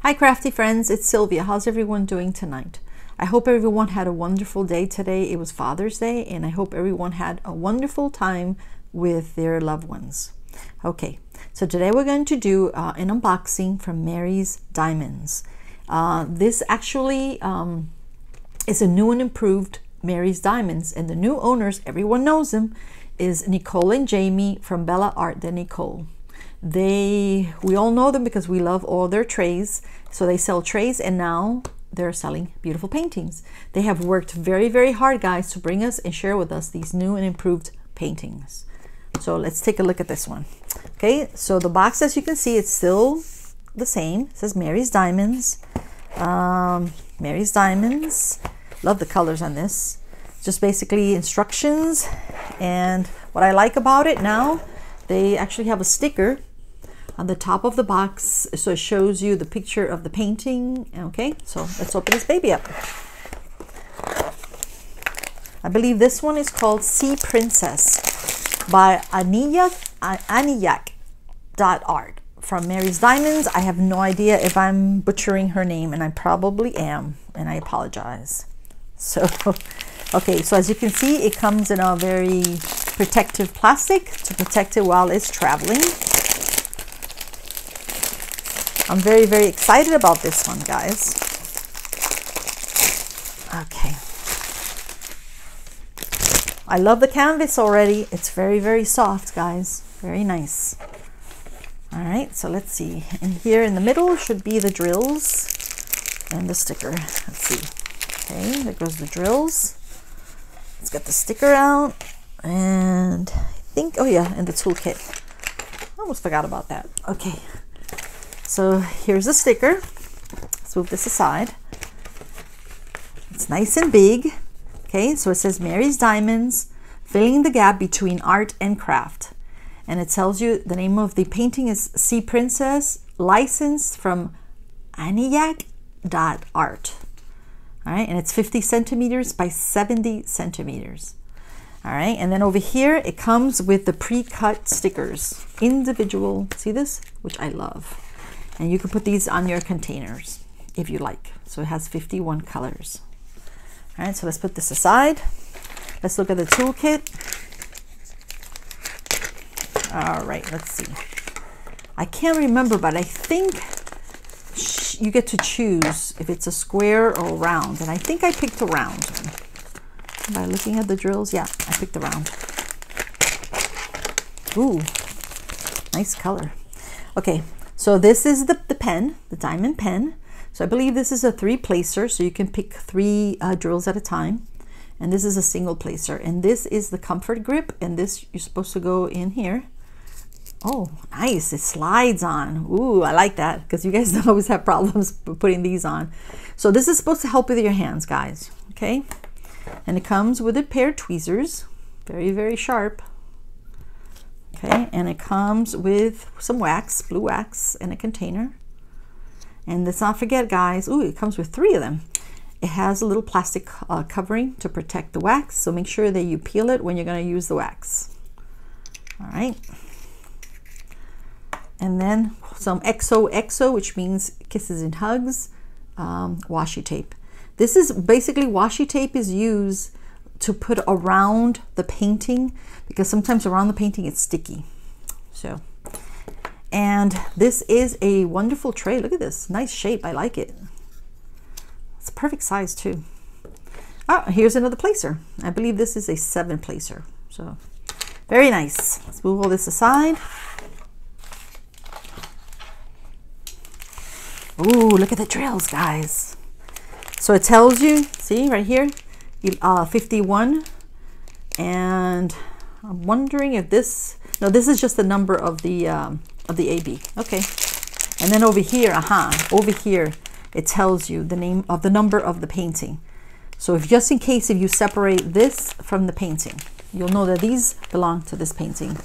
Hi Crafty Friends, it's Sylvia. How's everyone doing tonight? I hope everyone had a wonderful day today. It was Father's Day and I hope everyone had a wonderful time with their loved ones. Okay, so today we're going to do an unboxing from Mary's Diamonds. This actually is a new and improved Mary's Diamonds, and the new owners, everyone knows them, is Nicole and Jamie from Anniyak.art de Nicole. We all know them because we love all their trays. So they sell trays and now they're selling beautiful paintings. They have worked very, very hard, guys, to bring us and share with us these new and improved paintings. So let's take a look at this one. Okay, so the box, as you can see, it's still the same. It says Mary's Diamonds. Mary's Diamonds. Love the colors on this. Just basically instructions. And what I like about it now, they actually have a sticker on the top of the box, so it shows you the picture of the painting. Okay, so let's open this baby up. I believe this one is called Sea Princess by Anniyak.art from Mary's Diamonds. I have no idea if I'm butchering her name, and I probably am, and I apologize. So okay, so as you can see, it comes in a very protective plastic to protect it while it's traveling. I'm very, very excited about this one, guys. Okay. I love the canvas already. It's very, very soft, guys. Very nice. All right, so let's see. And here in the middle should be the drills and the sticker. Let's see. Okay, there goes the drills. Let's get the sticker out. And I think, oh yeah, and the toolkit. I almost forgot about that. Okay. So here's the sticker. Let's move this aside. It's nice and big. Okay, so it says Mary's Diamonds, filling the gap between art and craft. And it tells you the name of the painting is Sea Princess, licensed from Anniyak.art. All right, and it's 50 centimeters by 70 centimeters. All right, and then over here, it comes with the pre-cut stickers, individual, see this? Which I love. And you can put these on your containers if you like. So it has 51 colors. All right, so let's put this aside. Let's look at the toolkit. All right, let's see. I can't remember, but I think you get to choose if it's a square or round. And I think I picked a round. By looking at the drills, yeah, I picked a round. Ooh, nice color. Okay. So this is the pen, the diamond pen. So I believe this is a 3-placer, so you can pick 3 drills at a time. And this is a single placer. And this is the comfort grip, and this you're supposed to go in here. Oh, nice, it slides on. Ooh, I like that, because you guys don't always have problems putting these on. So this is supposed to help with your hands, guys, okay? And it comes with a pair of tweezers, very, very sharp. Okay, and it comes with some wax, blue wax, in a container. And let's not forget, guys, ooh, it comes with 3 of them. It has a little plastic covering to protect the wax, so make sure that you peel it when you're going to use the wax. All right. And then some XOXO, which means kisses and hugs, washi tape. This is basically, washi tape is used to put around the painting, because sometimes around the painting it's sticky. So, and this is a wonderful tray. Look at this, nice shape. I like it. It's a perfect size too. Oh, here's another placer. I believe this is a 7-placer. So very nice. Let's move all this aside. Ooh, look at the drills, guys. So it tells you, see right here, 51, and I'm wondering if this, no, this is just the number of the AB. Okay, and then over here, over here, it tells you the name of the number of the painting. So if just in case if you separate this from the painting, you'll know that these belong to this painting.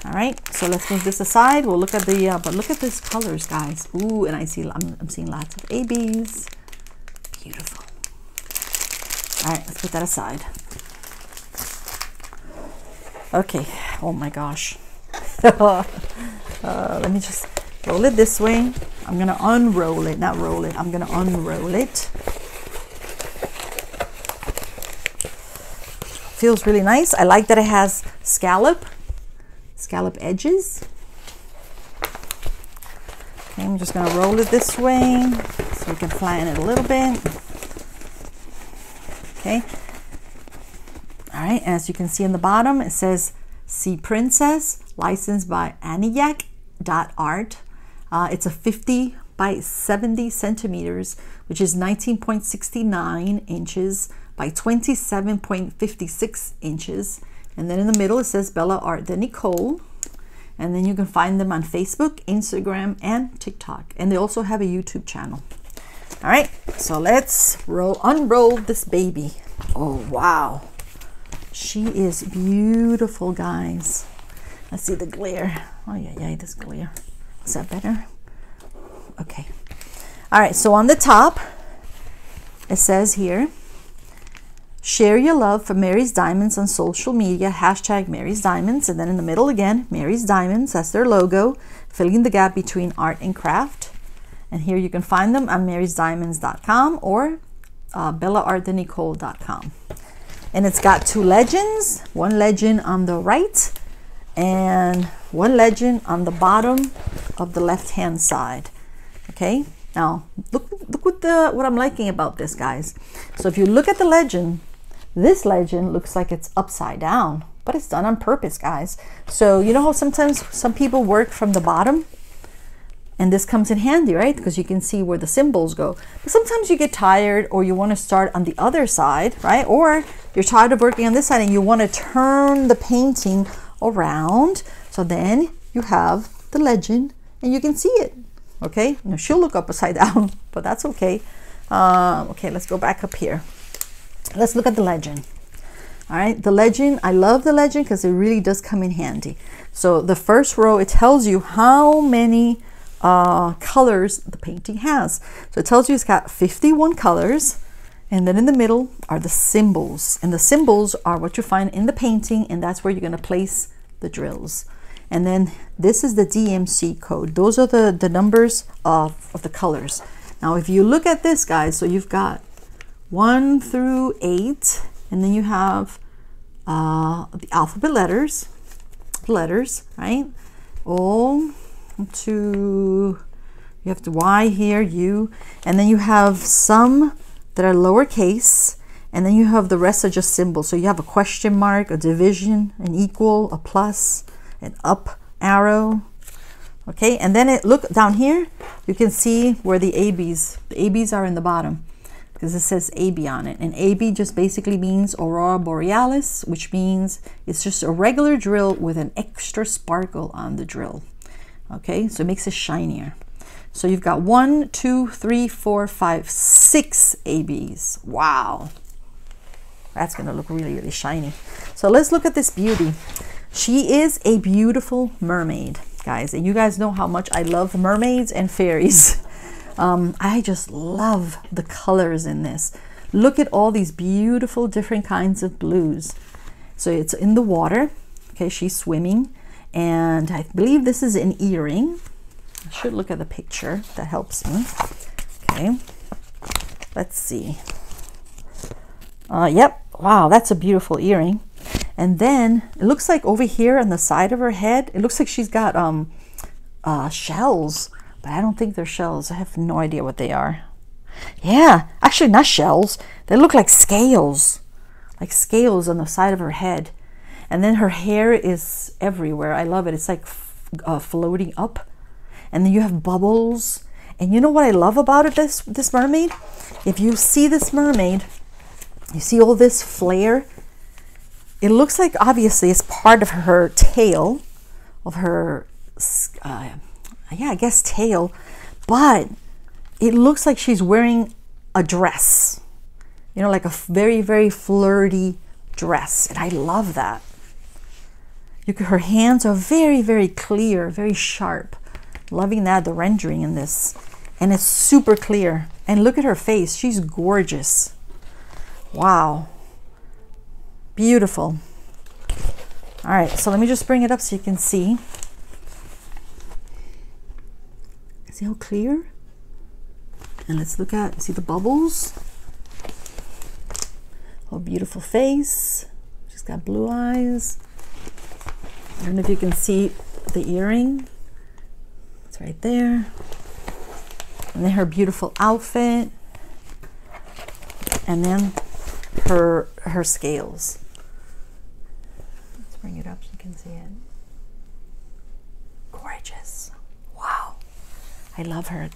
All right, so let's move this aside. We'll look at the, but look at these colors, guys. Ooh, and I'm seeing lots of ABs. Beautiful. All right, let's put that aside. Okay, oh my gosh. Let me just roll it this way. I'm gonna unroll it, not roll it. I'm gonna unroll it. Feels really nice. I like that it has scallop edges. Okay, I'm just gonna roll it this way so we can flatten it a little bit. Okay. All right, as you can see in the bottom, it says Sea Princess, licensed by Anniyak.art. It's a 50 by 70 centimeters, which is 19.69 inches by 27.56 inches. And then in the middle, it says Bella Art de Nicole. And then you can find them on Facebook, Instagram, and TikTok. And they also have a YouTube channel. All right, so let's unroll this baby. Oh, wow. She is beautiful, guys. Let's see the glare. Oh, yeah, this glare. Is that better? Okay. All right, so on the top, it says here, share your love for Mary's Diamonds on social media, hashtag Mary's Diamonds. And then in the middle again, Mary's Diamonds, that's their logo, filling the gap between art and craft. And here you can find them on marysdiamonds.com or bellaartdenicole.com. And it's got two legends, one legend on the right and one legend on the bottom of the left-hand side. Okay, now look what I'm liking about this, guys. So if you look at the legend, this legend looks like it's upside down, but it's done on purpose, guys. So you know how sometimes some people work from the bottom? And this comes in handy, right? Because you can see where the symbols go. But sometimes you get tired or you want to start on the other side, right? Or you're tired of working on this side and you want to turn the painting around. So then you have the legend and you can see it, okay? Now she'll look upside down, but that's okay. Okay, let's go back up here. Let's look at the legend. All right, the legend, I love the legend because it really does come in handy. So the first row, it tells you how many colors the painting has. So it tells you it's got 51 colors, and then in the middle are the symbols, and the symbols are what you find in the painting, and that's where you're going to place the drills. And then this is the DMC code. Those are the numbers of the colors. Now if you look at this, guys, so you've got 1 through 8, and then you have the alphabet letters, right? All to, you have the Y here, U, and then you have some that are lowercase, and then you have the rest are just symbols. So you have a question mark, a division, an equal, a plus, an up arrow. Okay, and then look down here, you can see where the ABs are in the bottom because it says AB on it, and AB just basically means Aurora Borealis, which means it's just a regular drill with an extra sparkle on the drill. Okay, so it makes it shinier. So you've got 1, 2, 3, 4, 5, 6 ABs. Wow, that's gonna look really, really shiny. So let's look at this beauty. She is a beautiful mermaid, guys, and you guys know how much I love mermaids and fairies. I just love the colors in this. Look at all these beautiful different kinds of blues. So it's in the water. Okay, she's swimming. And I believe this is an earring. I should look at the picture. That helps me. Okay. Let's see. Yep. Wow, that's a beautiful earring. And then it looks like over here on the side of her head, it looks like she's got shells. But I don't think they're shells. I have no idea what they are. Yeah, actually not shells. They look like scales. Like scales on the side of her head. And then her hair is everywhere. I love it. It's like floating up. And then you have bubbles. And you know what I love about it, this mermaid? If you see this mermaid, you see all this flare. It looks like obviously it's part of her tail, of her, yeah, I guess tail. But it looks like she's wearing a dress. You know, like a very, very flirty dress. And I love that. Her hands are very, very clear, very sharp. Loving that, the rendering in this. And it's super clear. And look at her face. She's gorgeous. Wow. Beautiful. All right, so let me just bring it up so you can see. See how clear? And let's look at, see the bubbles? Oh, beautiful face. She's got blue eyes. I don't know if you can see the earring. It's right there. And then her beautiful outfit. And then her scales. Let's bring it up so you can see it. Gorgeous. Wow. I love her.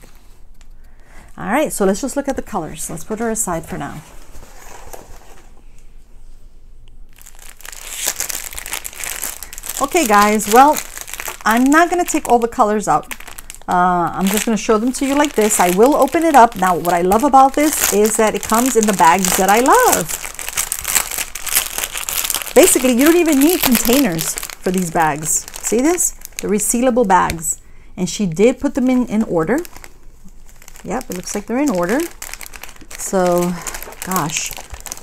All right, so let's just look at the colors. Let's put her aside for now. Okay, guys, well, I'm not going to take all the colors out. I'm just going to show them to you like this. I will open it up. Now, what I love about this is that it comes in the bags that I love. Basically, you don't even need containers for these bags. See this? The resealable bags. And she did put them in order. Yep, it looks like they're in order. So, gosh,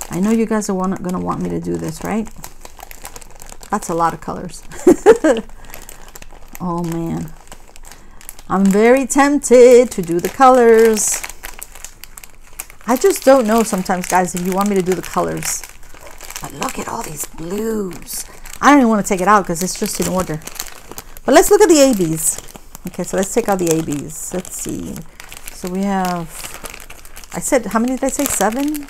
I know you guys are going to want me to do this, right? That's a lot of colors. Oh, man. I'm very tempted to do the colors. I just don't know sometimes, guys, if you want me to do the colors. But look at all these blues. I don't even want to take it out because it's just in order. But let's look at the ABs. Okay, so let's take out the ABs. Let's see. So we have, I said, how many did I say? 7?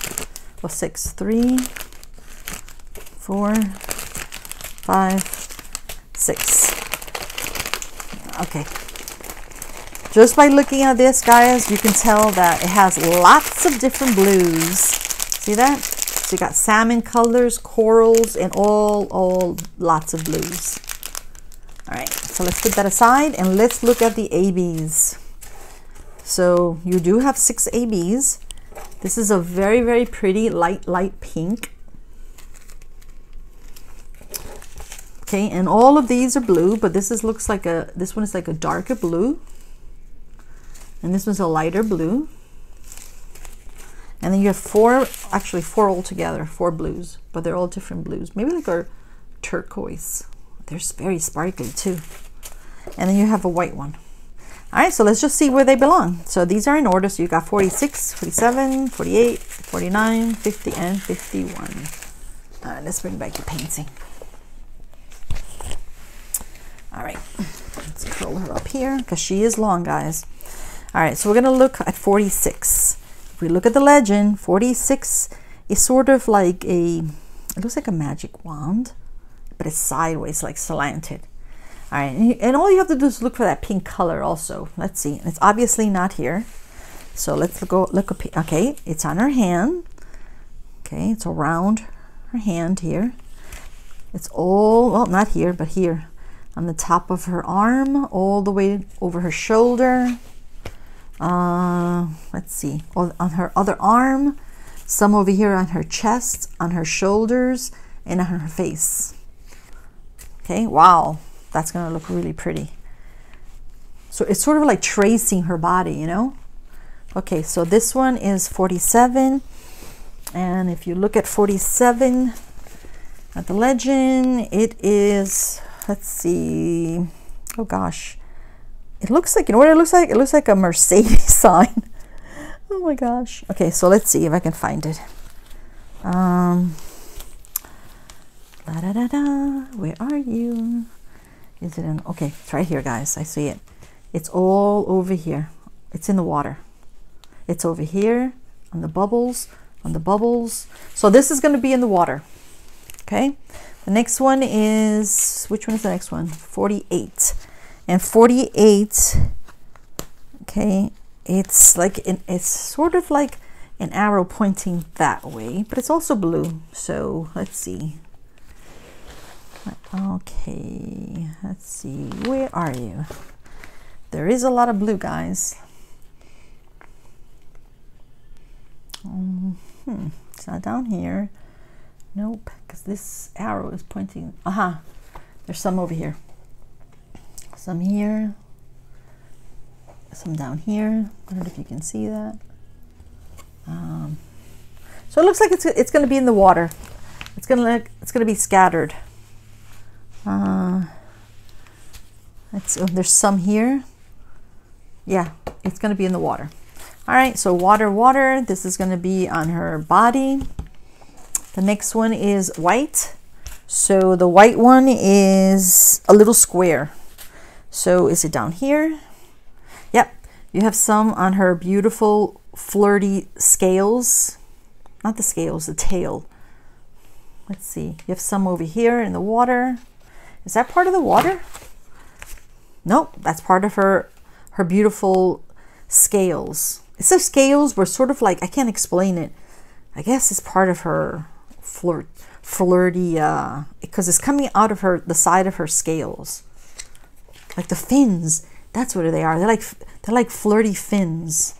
Well, 6. 3, 4, 5, 6. Okay. Just by looking at this, guys, you can tell that it has lots of different blues. See that? So you got salmon colors, corals, and all lots of blues. All right, so let's put that aside and let's look at the ABs. So you do have 6 ABs. This is a very, very pretty light pink. Okay, and all of these are blue, but this looks like this one is like a darker blue. And this one's a lighter blue. And then you have 4, actually 4 altogether, 4 blues, but they're all different blues. Maybe like a turquoise. They're very sparkly too. And then you have a white one. All right, so let's just see where they belong. So these are in order. So you got 46, 47, 48, 49, 50, and 51. All right, let's bring back the painting. All right, let's curl her up here because she is long, guys. All right, so we're gonna look at 46. If we look at the legend, 46 is sort of like it looks like a magic wand, but it's sideways, like slanted. All right, and all you have to do is look for that pink color also. Let's see, it's obviously not here. So let's look up, okay, it's on her hand. Okay, it's around her hand here. It's all, well, not here, but here on the top of her arm, all the way over her shoulder. Let's see, on her other arm, some over here on her chest, on her shoulders, and on her face. Okay, wow, that's gonna look really pretty. So it's sort of like tracing her body, you know. Okay, so this one is 47, and if you look at 47 at the legend, it is, let's see, oh gosh, it looks like, you know what it looks like? It looks like a Mercedes sign. Oh my gosh. Okay, so let's see if I can find it. Where are you? Is it in? Okay, it's right here, guys. I see it. It's all over here. It's in the water. It's over here on the bubbles, on the bubbles. So this is going to be in the water. Okay. The next one is, which one is the next one? 48. And 48, okay, it's like, it's sort of like an arrow pointing that way, but it's also blue. So let's see. Okay, let's see. Where are you? There is a lot of blue, guys. It's not down here. Nope, because this arrow is pointing. Aha, there's some over here. Some here, some down here. I don't know if you can see that. So it looks like it's going to be in the water. It's going to be scattered. Let's, oh, there's some here. Yeah, it's going to be in the water. All right, so water, water. This is going to be on her body. The next one is white. So the white one is a little square. So is it down here? Yep. You have some on her beautiful flirty scales. Not the scales, the tail. Let's see. You have some over here in the water. Is that part of the water? Nope, that's part of her beautiful scales. It's the scales were sort of like, I can't explain it. I guess it's part of her flirty, because it's coming out of the side of her scales. Like the fins, that's what they are. They're like flirty fins.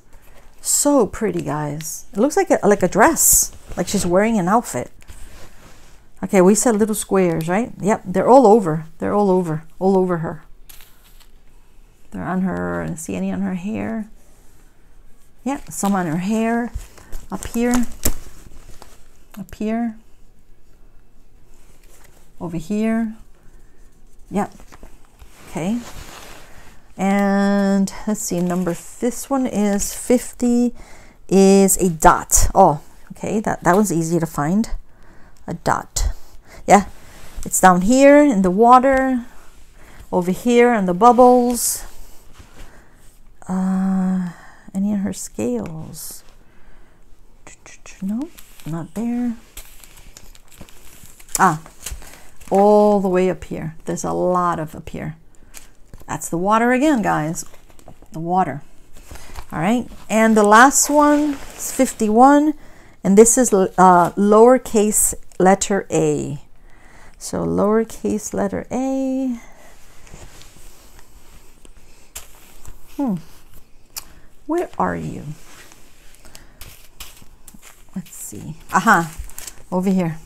So pretty, guys. It looks like a dress, like she's wearing an outfit. Okay, we said little squares, right? Yep, they're all over. They're all over her. They're on her, and see any on her hair? Yeah, some on her hair. Up here. Up here. Over here. Yep. Okay. And let's see, this one is 50, is a dot. Oh, okay, that was easy to find. A dot. Yeah, it's down here in the water. Over here in the bubbles. Any of her scales? No, not there. Ah, all the way up here. There's a lot of up here. That's the water again, guys. The water. All right, and the last one is 51, and this is lowercase letter A. So lowercase letter A. Where are you? Let's see. Aha, over here.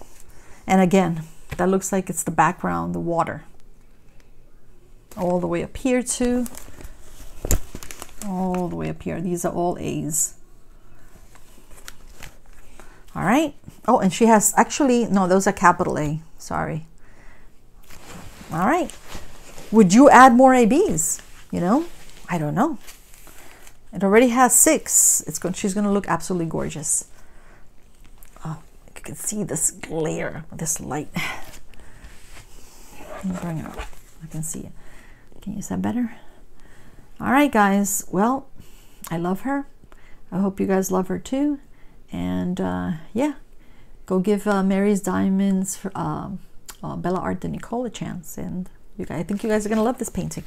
And again, that looks like it's the background, the water. All the way up here too. All the way up here. These are all A's. All right. Oh, and she has, actually, no, those are capital A. Sorry. All right. Would you add more ABs? You know, I don't know. It already has 6. She's going to look absolutely gorgeous. Oh, you can see this glare, this light. Let me bring it up. I can see it. Can you see that better? All right, guys. Well, I love her. I hope you guys love her too. And yeah, go give Mary's Diamonds, Bella.art and Nicole a chance. And I think you guys are going to love this painting.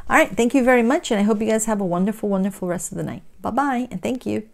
All right. Thank you very much. And I hope you guys have a wonderful, wonderful rest of the night. Bye-bye. And thank you.